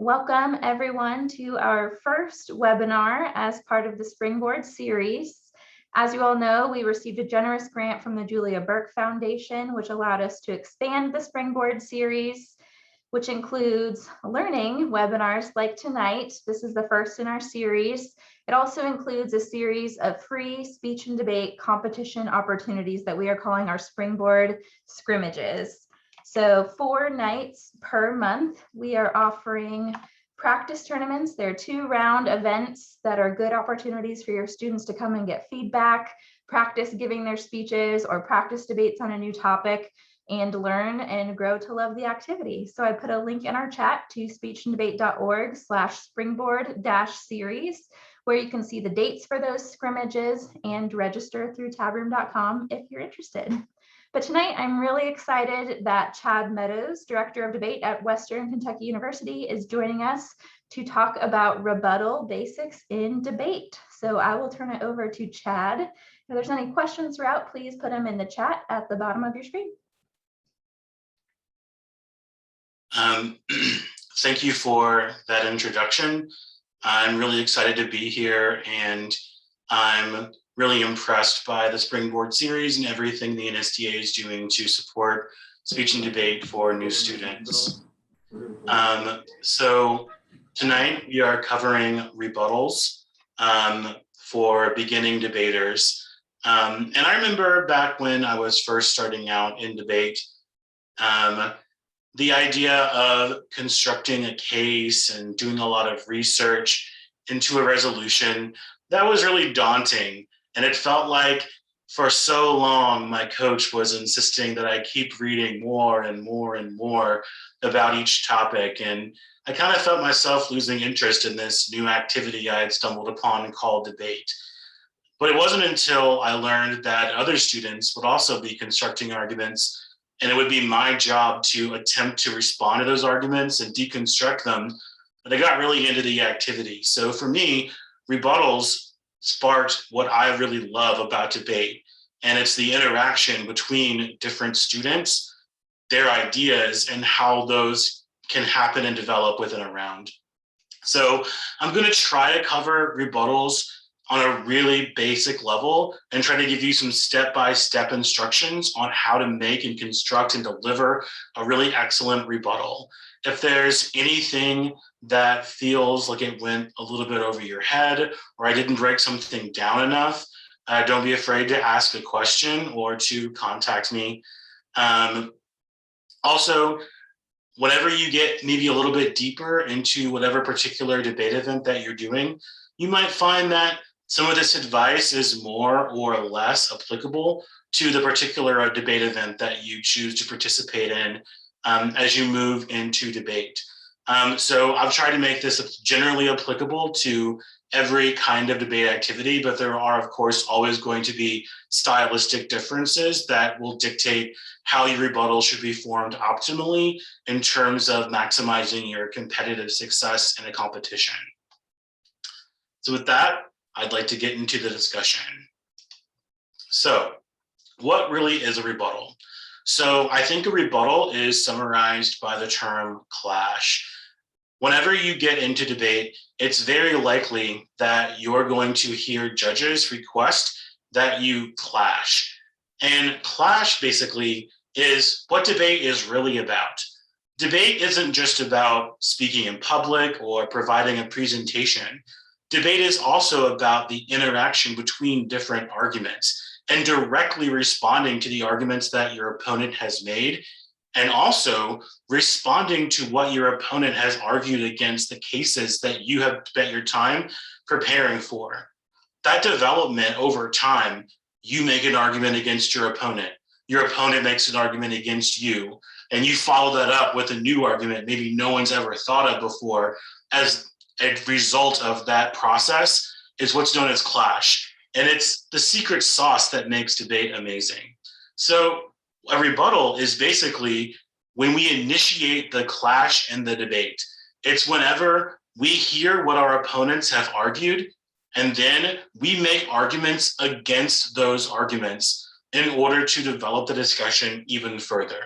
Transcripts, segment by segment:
Welcome everyone to our first webinar as part of the Springboard series. As you all know, we received a generous grant from the Julia Burke Foundation, which allowed us to expand the Springboard series, which includes learning webinars like tonight. This is the first in our series. It also includes a series of free speech and debate competition opportunities that we are calling our Springboard scrimmages. So 4 nights per month, we are offering practice tournaments. They're 2-round events that are good opportunities for your students to come and get feedback, practice giving their speeches, or practice debates on a new topic, and learn and grow to love the activity. So I put a link in our chat to speechanddebate.org/springboard-series, where you can see the dates for those scrimmages and register through tabroom.com if you're interested. But tonight, I'm really excited that Chad Meadows, Director of Debate at Western Kentucky University, is joining us to talk about rebuttal basics in debate. So I will turn it over to Chad. If there's any questions throughout, please put them in the chat at the bottom of your screen. Thank you for that introduction. I'm really excited to be here, and I'm really impressed by the Springboard series and everything the NSDA is doing to support speech and debate for new students. So tonight we are covering rebuttals for beginning debaters. And I remember back when I was first starting out in debate, the idea of constructing a case and doing a lot of research into a resolution, that was really daunting. And it felt like for so long, my coach was insisting that I keep reading more and more and more about each topic. And I kind of felt myself losing interest in this new activity I had stumbled upon called debate. But it wasn't until I learned that other students would also be constructing arguments, and it would be my job to attempt to respond to those arguments and deconstruct them, that I got really into the activity. So for me, rebuttals sparked what I really love about debate. And it's the interaction between different students, their ideas, and how those can happen and develop within a round. So I'm going to try to cover rebuttals on a really basic level and try to give you some step-by-step instructions on how to make and construct and deliver a really excellent rebuttal. If there's anything that feels like it went a little bit over your head, or I didn't break something down enough, don't be afraid to ask a question or to contact me. Also, whenever you get maybe a little bit deeper into whatever particular debate event that you're doing, you might find that some of this advice is more or less applicable to the particular debate event that you choose to participate in as you move into debate. So I've tried to make this generally applicable to every kind of debate activity, but there are, of course, always going to be stylistic differences that will dictate how your rebuttal should be formed optimally in terms of maximizing your competitive success in a competition. So with that, I'd like to get into the discussion. So what really is a rebuttal? So I think a rebuttal is summarized by the term clash. Whenever you get into debate, it's very likely that you're going to hear judges request that you clash. And clash basically is what debate is really about. Debate isn't just about speaking in public or providing a presentation. Debate is also about the interaction between different arguments and directly responding to the arguments that your opponent has made, and also responding to what your opponent has argued against the cases that you have spent your time preparing for. That development over time, you make an argument against your opponent makes an argument against you, and you follow that up with a new argument maybe no one's ever thought of before. As a result of that process is what's known as clash. And it's the secret sauce that makes debate amazing. So a rebuttal is basically when we initiate the clash and the debate. It's whenever we hear what our opponents have argued, and then we make arguments against those arguments in order to develop the discussion even further.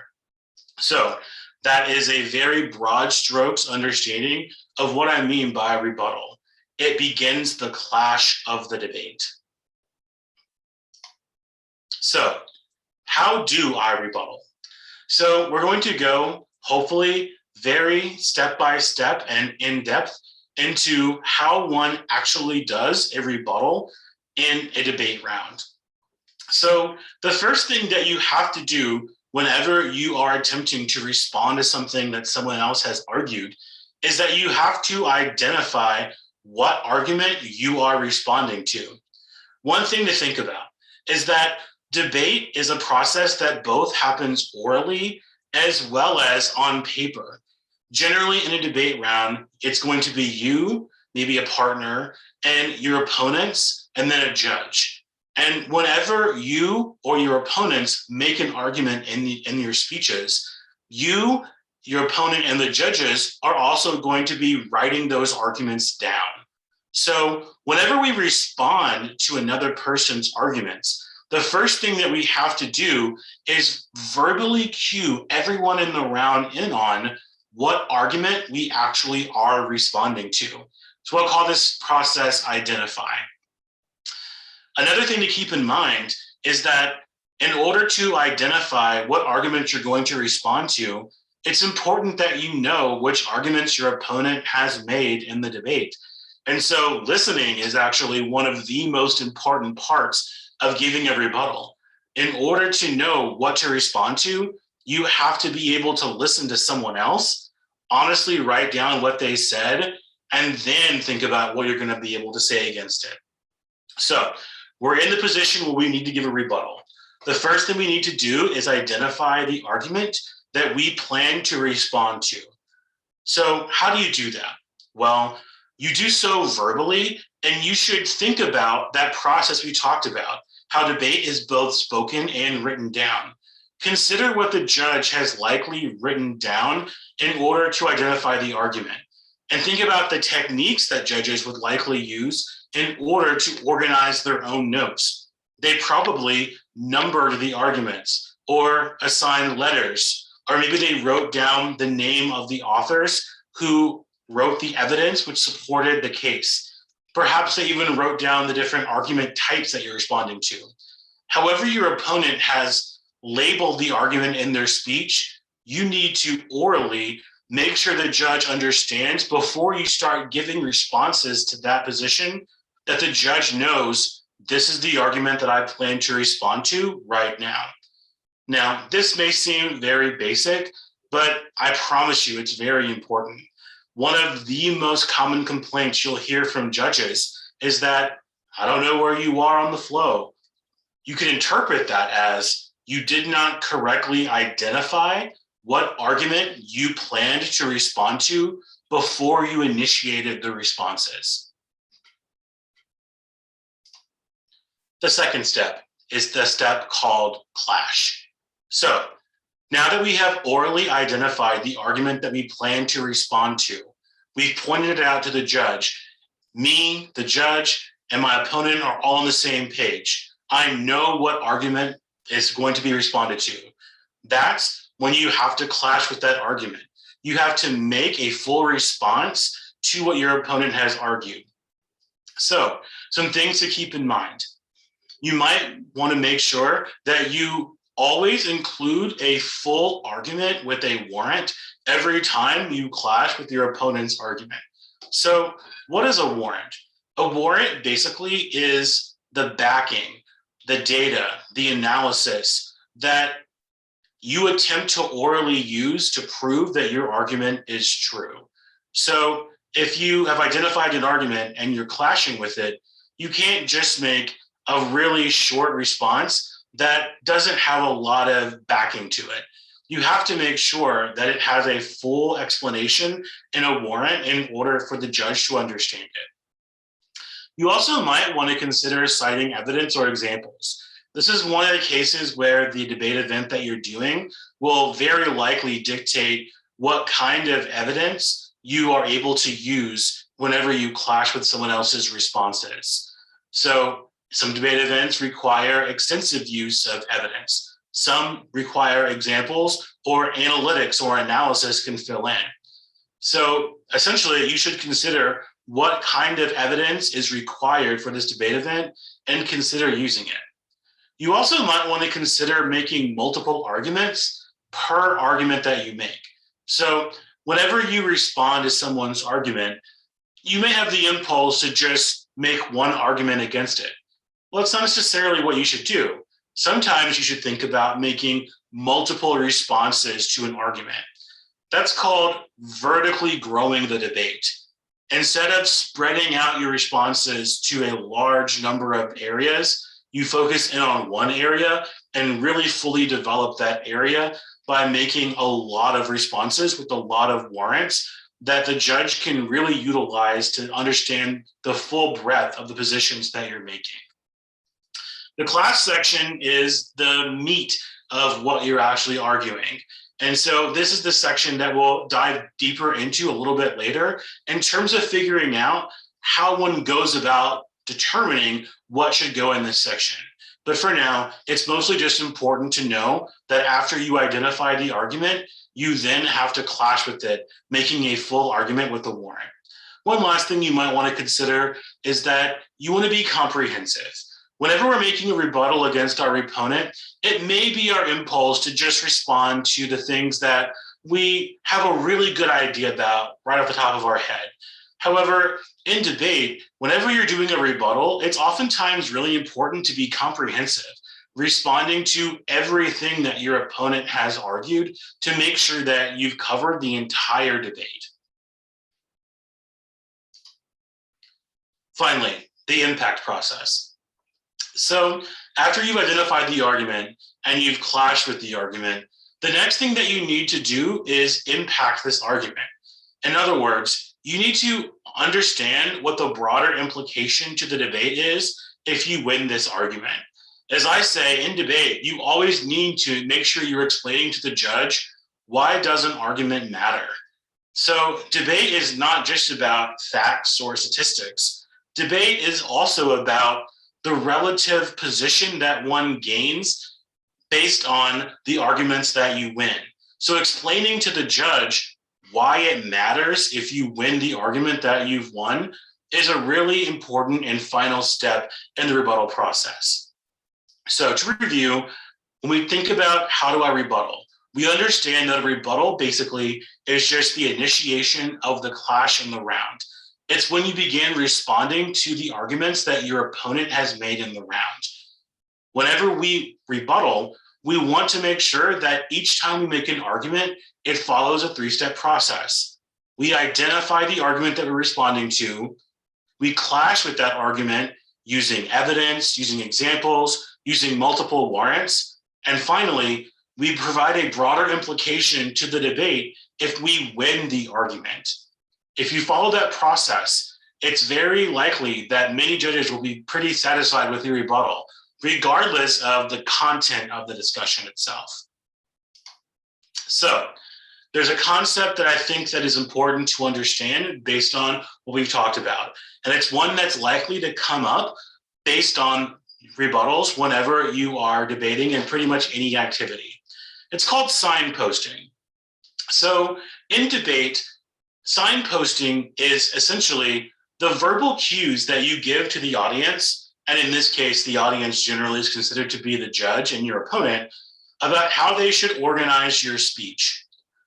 So that is a very broad strokes understanding of what I mean by rebuttal. It begins the clash of the debate. So, how do I rebuttal? So we're going to go, hopefully, very step-by-step and in-depth into how one actually does a rebuttal in a debate round. So the first thing that you have to do whenever you are attempting to respond to something that someone else has argued is that you have to identify what argument you are responding to. One thing to think about is that debate is a process that both happens orally as well as on paper. Generally, in a debate round, it's going to be you, maybe a partner, and your opponents, and then a judge. And whenever you or your opponents make an argument in your speeches, you, your opponent, and the judges are also going to be writing those arguments down. So whenever we respond to another person's arguments, the first thing that we have to do is verbally cue everyone in the round in on what argument we actually are responding to. So we'll call this process identify. Another thing to keep in mind is that in order to identify what arguments you're going to respond to, it's important that you know which arguments your opponent has made in the debate. And so listening is actually one of the most important parts of giving a rebuttal. In order to know what to respond to, you have to be able to listen to someone else, honestly write down what they said, and then think about what you're going to be able to say against it. So we're in the position where we need to give a rebuttal. The first thing we need to do is identify the argument that we plan to respond to. So how do you do that? Well, you do so verbally, and you should think about that process we talked about, how debate is both spoken and written down. Consider what the judge has likely written down in order to identify the argument. And think about the techniques that judges would likely use in order to organize their own notes. They probably numbered the arguments or assigned letters, or maybe they wrote down the name of the authors who wrote the evidence which supported the case. Perhaps they even wrote down the different argument types that you're responding to. However your opponent has labeled the argument in their speech, you need to orally make sure the judge understands before you start giving responses to that position that the judge knows this is the argument that I plan to respond to right now. Now, this may seem very basic, but I promise you it's very important. One of the most common complaints you'll hear from judges is that, I don't know where you are on the flow. You can interpret that as you did not correctly identify what argument you planned to respond to before you initiated the responses. The second step is the step called clash. So now that we have orally identified the argument that we plan to respond to, we've pointed it out to the judge. Me, the judge, and my opponent are all on the same page. I know what argument is going to be responded to. That's when you have to clash with that argument. You have to make a full response to what your opponent has argued. So, some things to keep in mind. You might want to make sure that you always include a full argument with a warrant every time you clash with your opponent's argument. So, what is a warrant? A warrant basically is the backing, the data, the analysis that you attempt to orally use to prove that your argument is true. So if you have identified an argument and you're clashing with it, you can't just make a really short response that doesn't have a lot of backing to it. You have to make sure that it has a full explanation in a warrant in order for the judge to understand it. You also might want to consider citing evidence or examples. This is one of the cases where the debate event that you're doing will very likely dictate what kind of evidence you are able to use whenever you clash with someone else's responses. So some debate events require extensive use of evidence. Some require examples or analytics or analysis can fill in. So essentially, you should consider what kind of evidence is required for this debate event and consider using it. You also might want to consider making multiple arguments per argument that you make. So whenever you respond to someone's argument, you may have the impulse to just make one argument against it. Well, it's not necessarily what you should do. Sometimes you should think about making multiple responses to an argument. That's called vertically growing the debate. Instead of spreading out your responses to a large number of areas, you focus in on one area and really fully develop that area by making a lot of responses with a lot of warrants that the judge can really utilize to understand the full breadth of the positions that you're making. The class section is the meat of what you're actually arguing. And so this is the section that we'll dive deeper into a little bit later in terms of figuring out how one goes about determining what should go in this section. But for now, it's mostly just important to know that after you identify the argument, you then have to clash with it, making a full argument with the warrant. One last thing you might want to consider is that you want to be comprehensive. Whenever we're making a rebuttal against our opponent, it may be our impulse to just respond to the things that we have a really good idea about right off the top of our head. However, in debate, whenever you're doing a rebuttal, it's oftentimes really important to be comprehensive, responding to everything that your opponent has argued to make sure that you've covered the entire debate. Finally, the impact process. So after you've identified the argument and you've clashed with the argument, the next thing that you need to do is impact this argument. In other words, you need to understand what the broader implication to the debate is if you win this argument. As I say, in debate, you always need to make sure you're explaining to the judge, why does an argument matter? So debate is not just about facts or statistics. Debate is also about the relative position that one gains based on the arguments that you win. So explaining to the judge why it matters if you win the argument that you've won is a really important and final step in the rebuttal process. So to review, when we think about how do I rebuttal, we understand that a rebuttal basically is just the initiation of the clash in the round. It's when you begin responding to the arguments that your opponent has made in the round. Whenever we rebuttal, we want to make sure that each time we make an argument, it follows a three-step process. We identify the argument that we're responding to. We clash with that argument using evidence, using examples, using multiple warrants. And finally, we provide a broader implication to the debate if we win the argument. If you follow that process, it's very likely that many judges will be pretty satisfied with your rebuttal, regardless of the content of the discussion itself. So there's a concept that I think that is important to understand based on what we've talked about. And it's one that's likely to come up based on rebuttals whenever you are debating in pretty much any activity. It's called signposting. So in debate, signposting is essentially the verbal cues that you give to the audience, and in this case, the audience generally is considered to be the judge and your opponent, about how they should organize your speech.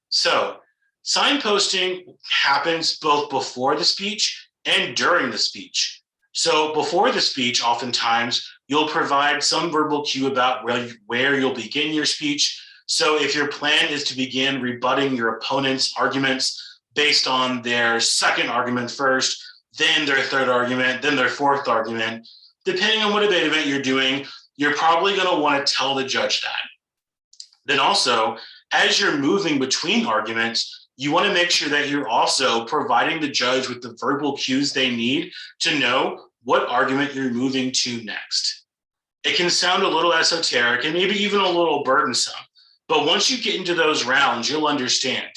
So signposting happens both before the speech and during the speech. So before the speech, oftentimes, you'll provide some verbal cue about where you'll begin your speech. So if your plan is to begin rebutting your opponent's arguments based on their second argument first, then their third argument, then their fourth argument, depending on what debate event you're doing, you're probably going to want to tell the judge that. Then also, as you're moving between arguments, you want to make sure that you're also providing the judge with the verbal cues they need to know what argument you're moving to next. It can sound a little esoteric and maybe even a little burdensome, but once you get into those rounds, you'll understand.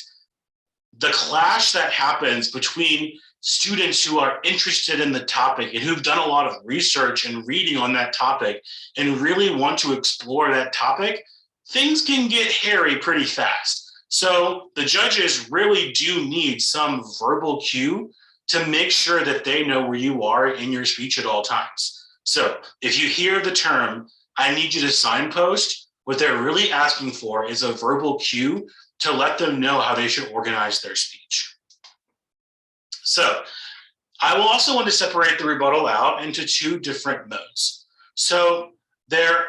The clash that happens between students who are interested in the topic and who've done a lot of research and reading on that topic and really want to explore that topic things can get hairy pretty fast. So the judges really do need some verbal cue to make sure that they know where you are in your speech at all times. So if you hear the term, I need you to signpost, what they're really asking for is a verbal cue to let them know how they should organize their speech. So I will also want to separate the rebuttal out into two different modes. So there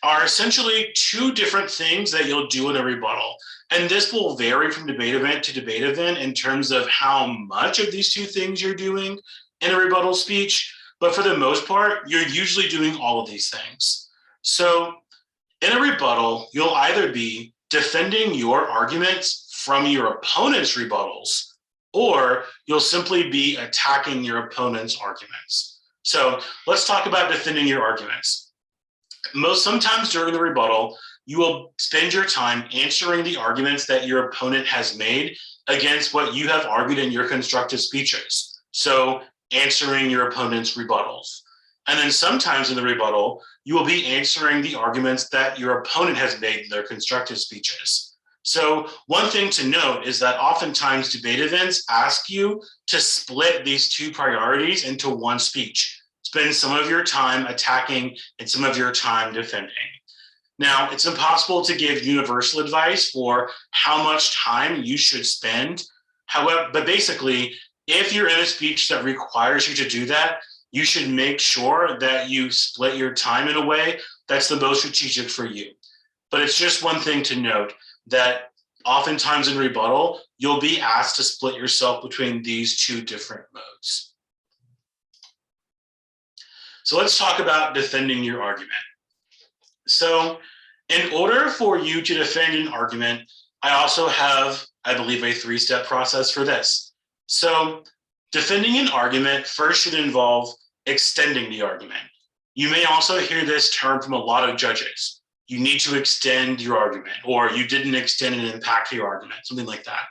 are essentially two different things that you'll do in a rebuttal. And this will vary from debate event to debate event in terms of how much of these two things you're doing in a rebuttal speech. But for the most part, you're usually doing all of these things. So in a rebuttal, you'll either be defending your arguments from your opponent's rebuttals, or you'll simply be attacking your opponent's arguments. So let's talk about defending your arguments. Sometimes during the rebuttal, you will spend your time answering the arguments that your opponent has made against what you have argued in your constructive speeches. So answering your opponent's rebuttals. And then sometimes in the rebuttal, you will be answering the arguments that your opponent has made in their constructive speeches. So one thing to note is that oftentimes debate events ask you to split these two priorities into one speech. Spend some of your time attacking and some of your time defending. Now, it's impossible to give universal advice for how much time you should spend. However, but basically, if you're in a speech that requires you to do that, you should make sure that you split your time in a way that's the most strategic for you. But it's just one thing to note that oftentimes in rebuttal, you'll be asked to split yourself between these two different modes. So let's talk about defending your argument. So in order for you to defend an argument, I also have, I believe, a 3-step process for this. So defending an argument first should involve extending the argument. You may also hear this term from a lot of judges. You need to extend your argument, or you didn't extend and impact your argument, something like that.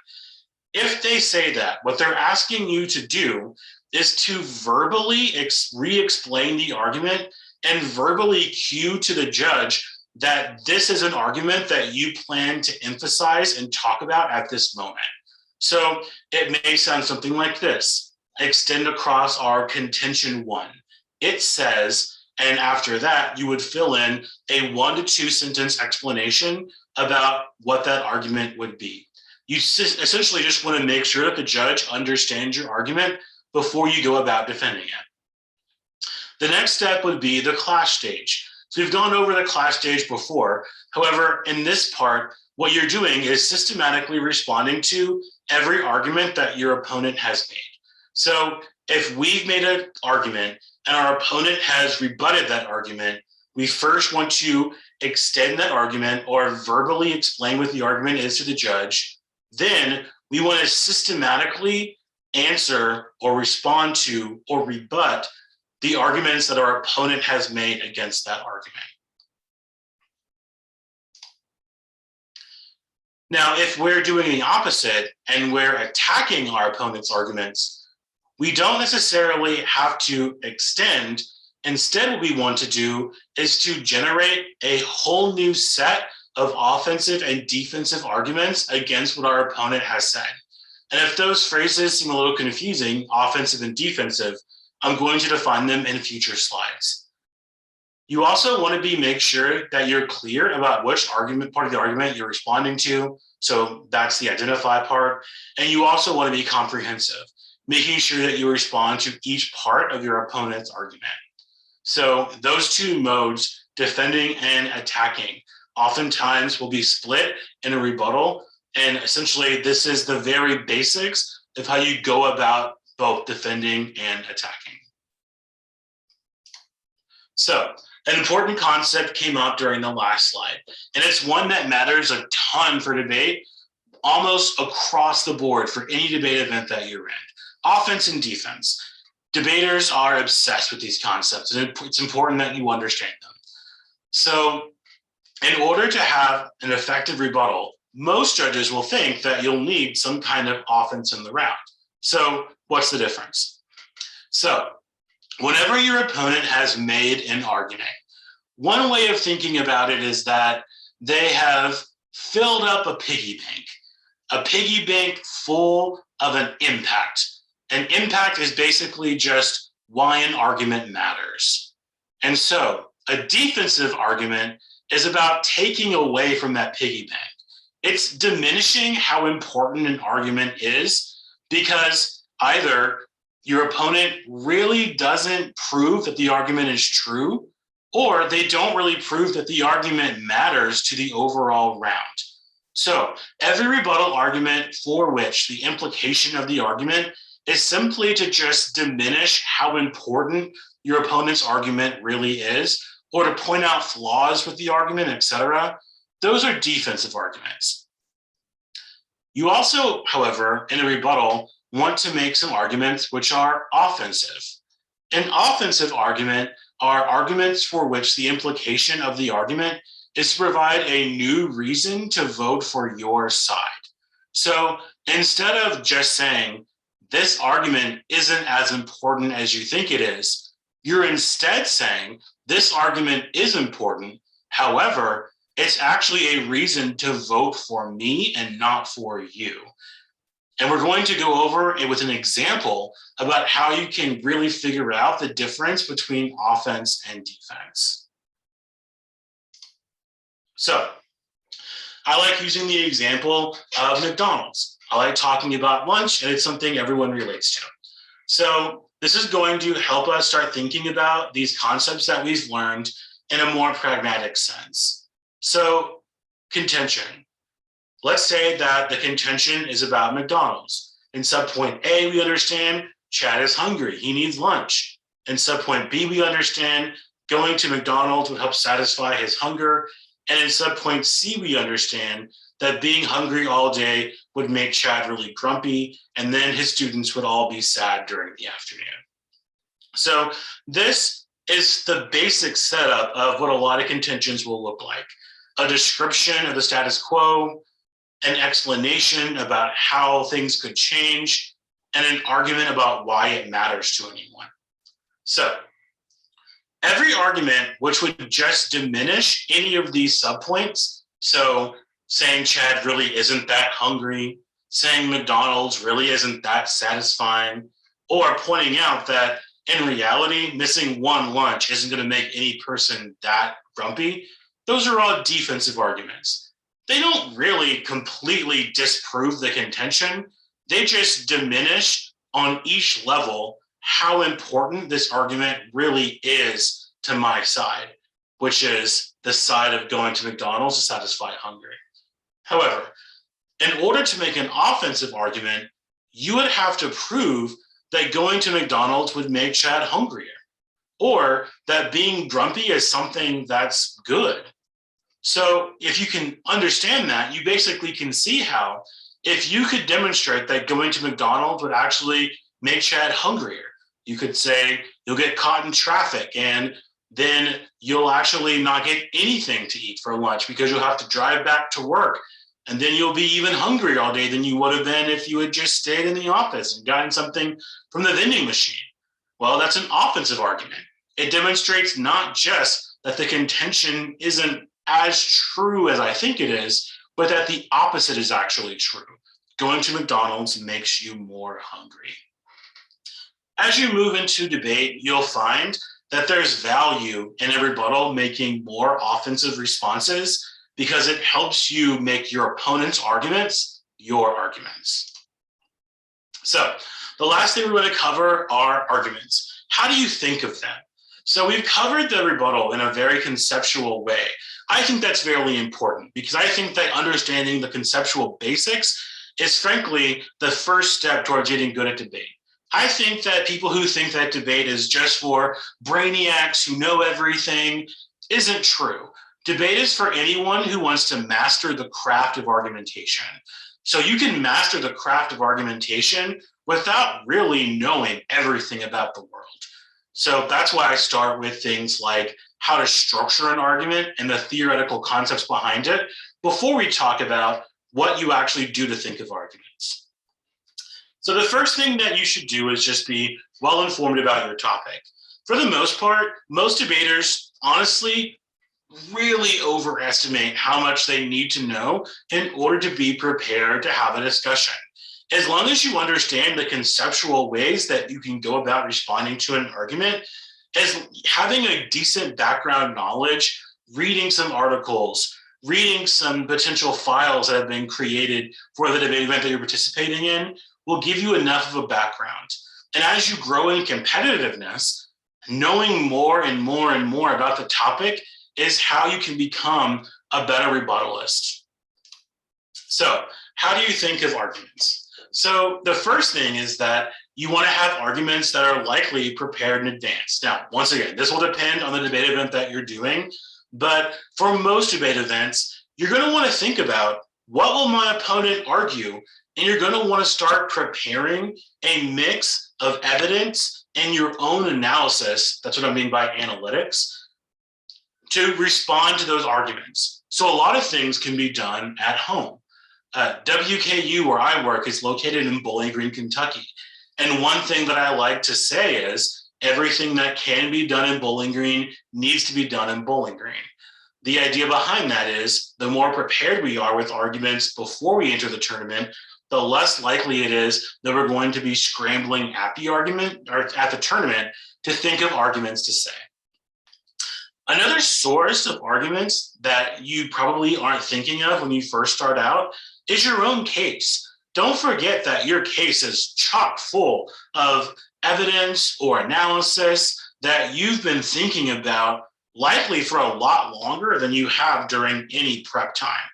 If they say that, what they're asking you to do is to verbally re-explain the argument and verbally cue to the judge that this is an argument that you plan to emphasize and talk about at this moment. So it may sound something like this: extend across our contention 1. It says, and after that, you would fill in a 1 to 2 sentence explanation about what that argument would be. You essentially just want to make sure that the judge understands your argument before you go about defending it. The next step would be the clash stage. So we've gone over the clash stage before. However, in this part, what you're doing is systematically responding to every argument that your opponent has made. So if we've made an argument and our opponent has rebutted that argument, we first want to extend that argument or verbally explain what the argument is to the judge. Then we want to systematically answer or respond to or rebut the arguments that our opponent has made against that argument. Now, if we're doing the opposite and we're attacking our opponent's arguments, we don't necessarily have to extend. Instead, what we want to do is to generate a whole new set of offensive and defensive arguments against what our opponent has said. And if those phrases seem a little confusing, offensive and defensive, I'm going to define them in future slides. You also want to make sure that you're clear about which argument, part of the argument you're responding to. So that's the identify part. And you also want to be comprehensive, making sure that you respond to each part of your opponent's argument. So those two modes, defending and attacking, oftentimes will be split in a rebuttal. And essentially, this is the very basics of how you go about both defending and attacking. So an important concept came up during the last slide, and it's one that matters a ton for debate, almost across the board for any debate event that you're in. Offense and defense. Debaters are obsessed with these concepts, and it's important that you understand them. So in order to have an effective rebuttal, most judges will think that you'll need some kind of offense in the round. So what's the difference? So whenever your opponent has made an argument, one way of thinking about it is that they have filled up a piggy bank full of an impact. An impact is basically just why an argument matters. And so a defensive argument is about taking away from that piggy bank. It's diminishing how important an argument is because either your opponent really doesn't prove that the argument is true, or they don't really prove that the argument matters to the overall round. So every rebuttal argument for which the implication of the argument is simply to just diminish how important your opponent's argument really is, or to point out flaws with the argument, etc., those are defensive arguments. You also, however, in a rebuttal, want to make some arguments which are offensive. An offensive argument are arguments for which the implication of the argument is to provide a new reason to vote for your side. So instead of just saying, this argument isn't as important as you think it is, you're instead saying, this argument is important. However, it's actually a reason to vote for me and not for you. And we're going to go over it with an example about how you can really figure out the difference between offense and defense. So I like using the example of McDonald's. I like talking about lunch, and it's something everyone relates to. So this is going to help us start thinking about these concepts that we've learned in a more pragmatic sense. So contention. Let's say that the contention is about McDonald's. In subpoint A, we understand Chad is hungry. He needs lunch. In subpoint B, we understand going to McDonald's would help satisfy his hunger. And in subpoint C, we understand that being hungry all day would make Chad really grumpy, and then his students would all be sad during the afternoon. So this is the basic setup of what a lot of contentions will look like. A description of the status quo, an explanation about how things could change, and an argument about why it matters to anyone. So every argument which would just diminish any of these subpoints, so saying Chad really isn't that hungry, saying McDonald's really isn't that satisfying, or pointing out that in reality, missing one lunch isn't going to make any person that grumpy, those are all defensive arguments. They don't really completely disprove the contention. They just diminish on each level how important this argument really is to my side, which is the side of going to McDonald's to satisfy hunger. However, in order to make an offensive argument, you would have to prove that going to McDonald's would make Chad hungrier, or that being grumpy is something that's good. So if you can understand that, you basically can see how if you could demonstrate that going to McDonald's would actually make Chad hungrier, you could say you'll get caught in traffic and then you'll actually not get anything to eat for lunch because you'll have to drive back to work. And then you'll be even hungrier all day than you would have been if you had just stayed in the office and gotten something from the vending machine. Well, that's an offensive argument. It demonstrates not just that the contention isn't as true as I think it is, but that the opposite is actually true. Going to McDonald's makes you more hungry. As you move into debate, you'll find that there's value in a rebuttal making more offensive responses because it helps you make your opponent's arguments your arguments. So the last thing we're going to cover are arguments. How do you think of them? So we've covered the rebuttal in a very conceptual way. I think that's very important because I think that understanding the conceptual basics is frankly the first step towards getting good at debate. I think that people who think that debate is just for brainiacs who know everything isn't true. Debate is for anyone who wants to master the craft of argumentation. So you can master the craft of argumentation without really knowing everything about the world. So that's why I start with things like how to structure an argument and the theoretical concepts behind it before we talk about what you actually do to think of arguments. So the first thing that you should do is just be well informed about your topic. For the most part, most debaters honestly really overestimate how much they need to know in order to be prepared to have a discussion. As long as you understand the conceptual ways that you can go about responding to an argument, as having a decent background knowledge, reading some articles, reading some potential files that have been created for the debate event that you're participating in will give you enough of a background. And as you grow in competitiveness, knowing more and more and more about the topic is how you can become a better rebuttalist. So, how do you think of arguments? So, the first thing is that you want to have arguments that are likely prepared in advance. Now, once again, this will depend on the debate event that you're doing, but for most debate events, you're going to want to think about what will my opponent argue, and you're going to want to start preparing a mix of evidence and your own analysis. That's what I mean by analytics, to respond to those arguments. So a lot of things can be done at home. WKU, where I work, is located in Bowling Green, Kentucky. And one thing that I like to say is everything that can be done in Bowling Green needs to be done in Bowling Green. The idea behind that is the more prepared we are with arguments before we enter the tournament, the less likely it is that we're going to be scrambling at the argument or at the tournament to think of arguments to say. Another source of arguments that you probably aren't thinking of when you first start out is your own case. Don't forget that your case is chock full of evidence or analysis that you've been thinking about likely for a lot longer than you have during any prep time.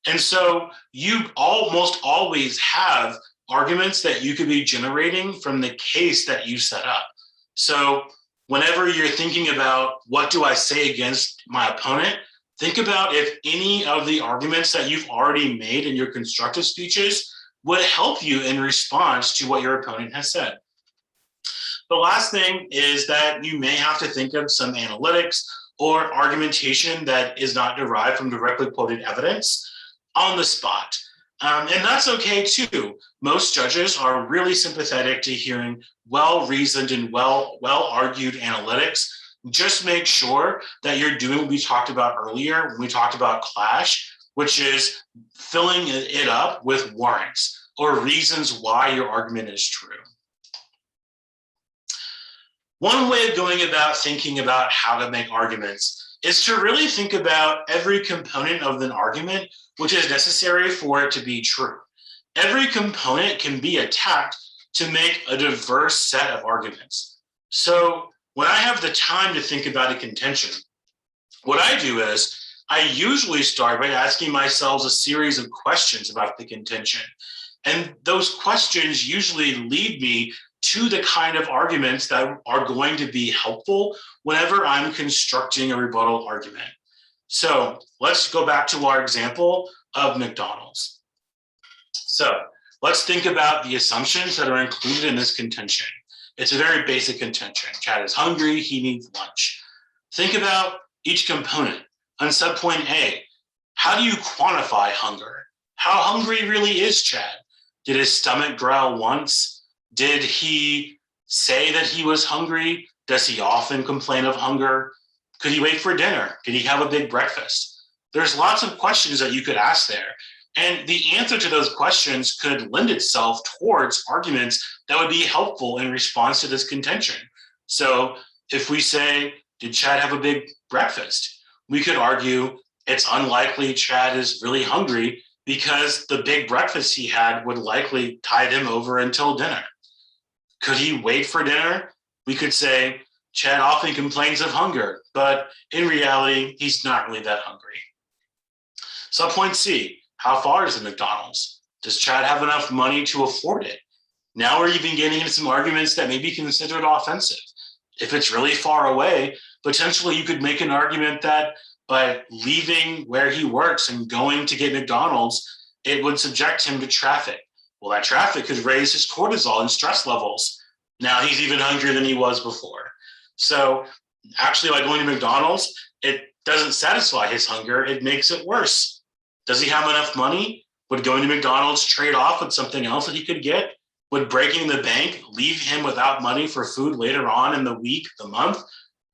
And so you almost always have arguments that you could be generating from the case that you set up. So whenever you're thinking about what do I say against my opponent, think about if any of the arguments that you've already made in your constructive speeches would help you in response to what your opponent has said. The last thing is that you may have to think of some analytics or argumentation that is not derived from directly quoted evidence on the spot. And that's okay too. Most judges are really sympathetic to hearing well-reasoned and well-argued analytics. Just make sure that you're doing what we talked about earlier when we talked about clash, which is filling it up with warrants or reasons why your argument is true. One way of going about thinking about how to make arguments is to really think about every component of an argument which is necessary for it to be true. Every component can be attacked to make a diverse set of arguments. So when I have the time to think about a contention, what I do is I usually start by asking myself a series of questions about the contention. And those questions usually lead me to the kind of arguments that are going to be helpful whenever I'm constructing a rebuttal argument. So let's go back to our example of McDonald's. So let's think about the assumptions that are included in this contention. It's a very basic contention. Chad is hungry, he needs lunch. Think about each component. On subpoint A, how do you quantify hunger? How hungry really is Chad? Did his stomach growl once? Did he say that he was hungry? Does he often complain of hunger? Could he wait for dinner? Did he have a big breakfast? There's lots of questions that you could ask there. And the answer to those questions could lend itself towards arguments that would be helpful in response to this contention. So if we say, did Chad have a big breakfast? We could argue it's unlikely Chad is really hungry because the big breakfast he had would likely tide him over until dinner. Could he wait for dinner? We could say, Chad often complains of hunger, but in reality, he's not really that hungry. Subpoint C, how far is the McDonald's? Does Chad have enough money to afford it? Now we're even getting into some arguments that may be considered offensive. If it's really far away, potentially you could make an argument that by leaving where he works and going to get McDonald's, it would subject him to traffic. Well, that traffic could raise his cortisol and stress levels. Now he's even hungrier than he was before. So actually by going to McDonald's, it doesn't satisfy his hunger, it makes it worse. Does he have enough money? Would going to McDonald's trade off with something else that he could get? Would breaking the bank leave him without money for food later on in the week, the month?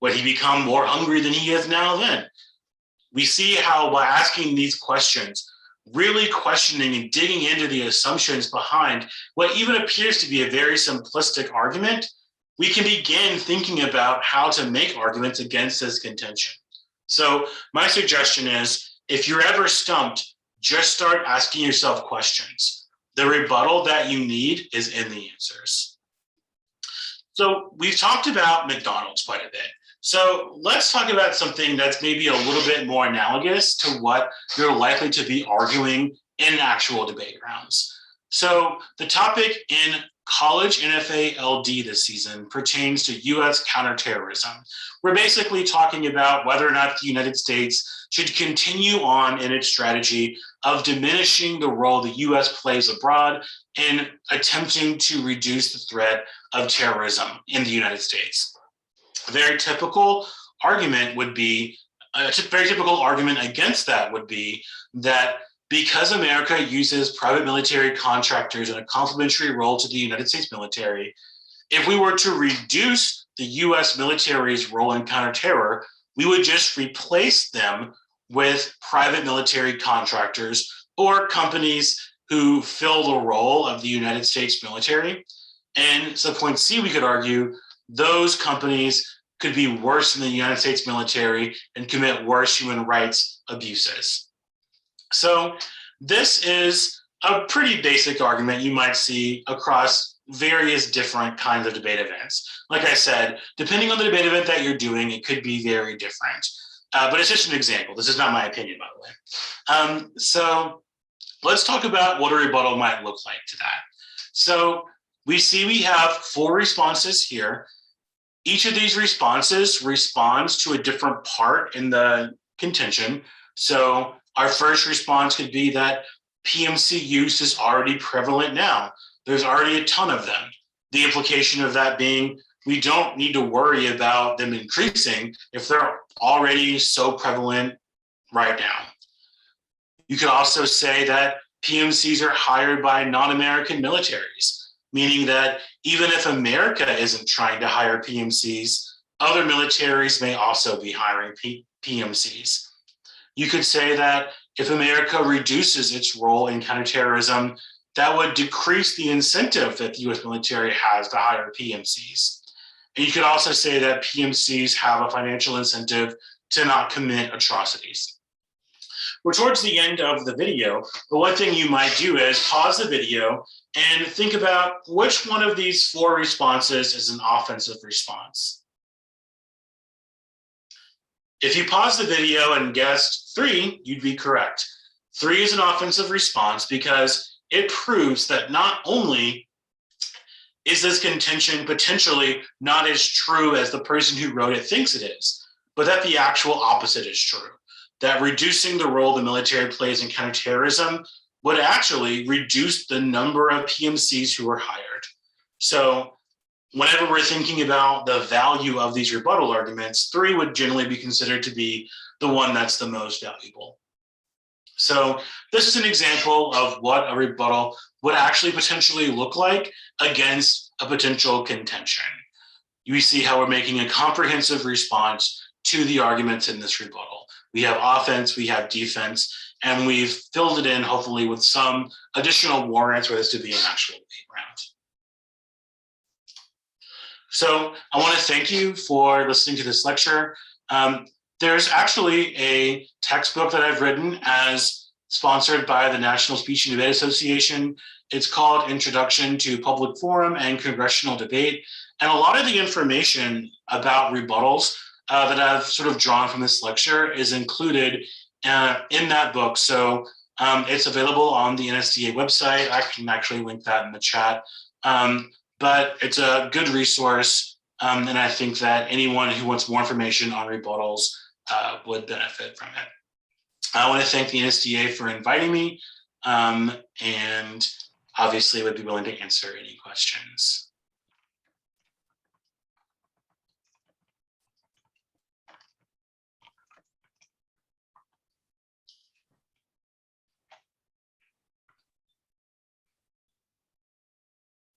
Would he become more hungry than he is now then? we see how by asking these questions, really questioning and digging into the assumptions behind what even appears to be a very simplistic argument, we can begin thinking about how to make arguments against this contention. So my suggestion is, if you're ever stumped, just start asking yourself questions. The rebuttal that you need is in the answers. So we've talked about McDonald's quite a bit. So let's talk about something that's maybe a little bit more analogous to what you're likely to be arguing in actual debate rounds. So the topic in college NFA LD this season pertains to US counterterrorism. We're basically talking about whether or not the United States should continue on in its strategy of diminishing the role the US plays abroad in attempting to reduce the threat of terrorism in the United States. A very typical argument would be, a very typical argument against that would be that because America uses private military contractors in a complementary role to the United States military, if we were to reduce the US military's role in counterterror, we would just replace them with private military contractors or companies who fill the role of the United States military. And so point C, we could argue, those companies could be worse than the United States military and commit worse human rights abuses. So this is a pretty basic argument you might see across various different kinds of debate events. Like I said, depending on the debate event that you're doing, it could be very different. But it's just an example. This is not my opinion, by the way. So let's talk about what a rebuttal might look like to that. So we have 4 responses here. Each of these responses responds to a different part in the contention. So our first response could be that PMC use is already prevalent now. There's already a ton of them. The implication of that being we don't need to worry about them increasing if they're already so prevalent right now. You could also say that PMCs are hired by non-American militaries, meaning that even if America isn't trying to hire PMCs, other militaries may also be hiring PMCs. You could say that if America reduces its role in counterterrorism, that would decrease the incentive that the US military has to hire PMCs. And you could also say that PMCs have a financial incentive to not commit atrocities. We're towards the end of the video, but one thing you might do is pause the video and think about which one of these 4 responses is an offensive response. If you pause the video and guessed 3, you'd be correct. 3 is an offensive response because it proves that not only is this contention potentially not as true as the person who wrote it thinks it is, but that the actual opposite is true. That reducing the role the military plays in counterterrorism would actually reduce the number of PMCs who are hired. So whenever we're thinking about the value of these rebuttal arguments, 3 would generally be considered to be the one that's the most valuable. So this is an example of what a rebuttal would actually potentially look like against a potential contention. You see how we're making a comprehensive response to the arguments in this rebuttal. We have offense, we have defense, and we've filled it in hopefully with some additional warrants for this to be an actual debate round. So I want to thank you for listening to this lecture. There's actually a textbook that I've written as sponsored by the National Speech and Debate Association. It's called Introduction to Public Forum and Congressional Debate. And a lot of the information about rebuttals that I've sort of drawn from this lecture is included in that book. So it's available on the NSDA website. I can actually link that in the chat. But it's a good resource. And I think that anyone who wants more information on rebuttals would benefit from it. I want to thank the NSDA for inviting me, and obviously would be willing to answer any questions.